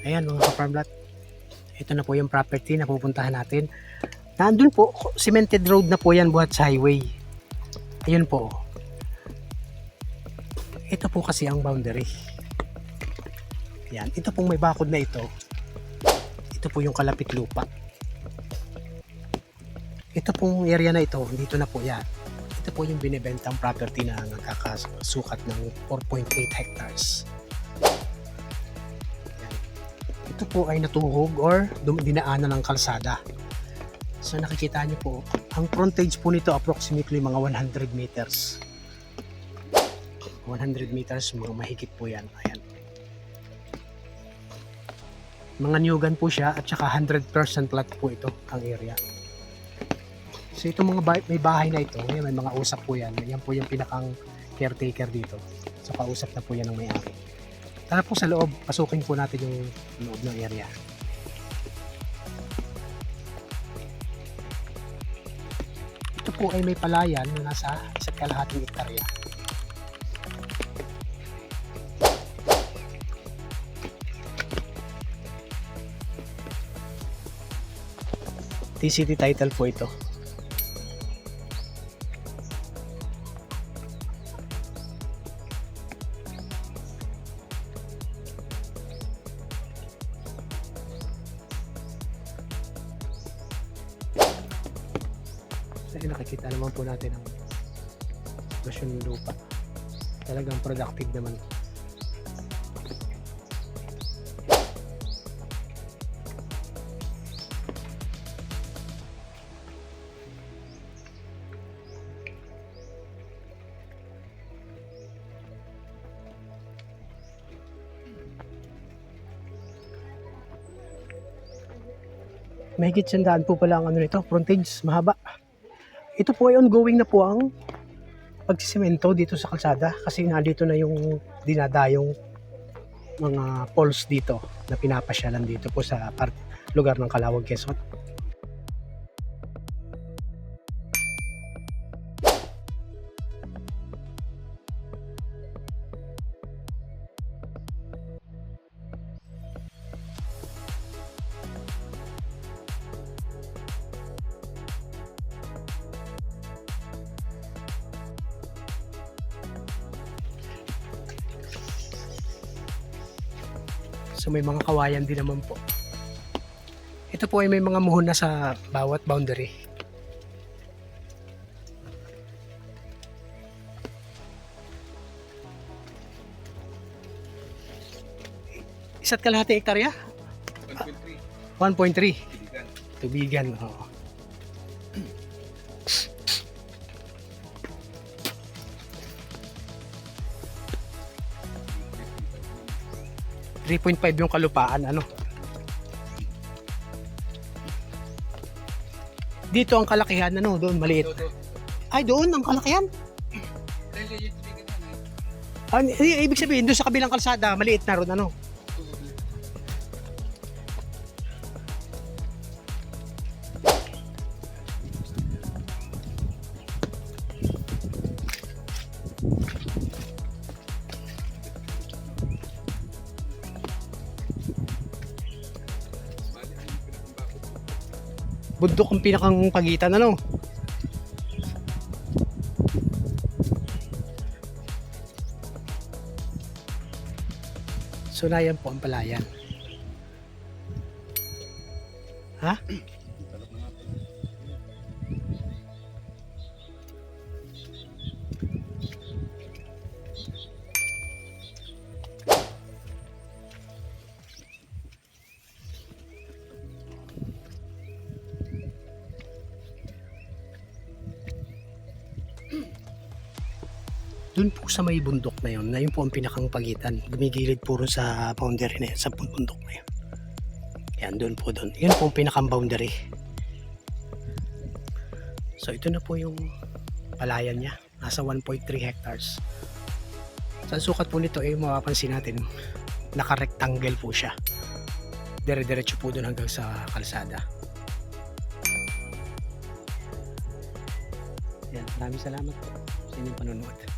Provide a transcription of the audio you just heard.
Ayan mga ka-farmlat. Ito na po yung property na pupuntahan natin. Nandun po, cemented road na po yan buhat sa highway. Ayun po. Ito po kasi ang boundary. Ayan, ito pong may bakod na ito. Ito po yung kalapit lupa. Ito pong area na ito, dito na po yan. Ito po yung binibentang property na nagkakasukat ng 4.8 hectares. Ayan. Ito po ay natuhog or dinaanan ng kalsada. So nakikita nyo po, ang frontage po nito approximately mga 100 meters. 100 meters, mga mahigit po yan. Ayan. Mga Nyugan po siya at saka 100% lot po ito ang area. So itong mga may bahay na ito, may mga usap po yan. Yan po yung pinakang caretaker dito. So kausap na po yan ng may-ari. Tara po sa loob, pasukin po natin yung loob ng area. Ito po ay may palayan na nasa 1.5 hektarya. TCT title po ito. Kasi nakikita naman po natin ang sitwasyon ng lupa. Talagang productive naman. Mahigit 100 po pala ang ano nito, frontage, mahaba. Ito po ay ongoing na po ang pagsisemento dito sa kalsada kasi nandito na yung dinadayong mga poles dito na pinapasyalan dito po sa lugar ng Calawag, Quezon. So may mga kawayan din naman po. Ito po ay may mga muhon na sa bawat boundary. Isa't kalahati hektarya? 1.3. Tubigan. Oo. 3.5 yung kalupaan, ano. Dito ang kalakihan, ano, doon maliit. Ay, doon ang kalakihan. Ibig sabihin doon sa kabilang kalsada, maliit na ron, ano. Bundok ang pinakang pagitan, ano. So na yan po ang palayan. Ha? Doon po sa may bundok na yun, na yun po ang pinakang pagitan. Gumigilid po rin sa boundary na yun, sa bundok na yun. Yan, doon po doon. Yun po ang pinakang boundary. So ito na po yung palayan niya. Nasa 1.3 hectares. Sa sukat po nito ay mapapansin natin, naka-rectangle po siya. Dire-diretso po doon hanggang sa kalsada. Yan, maraming salamat po sa inyong panonood.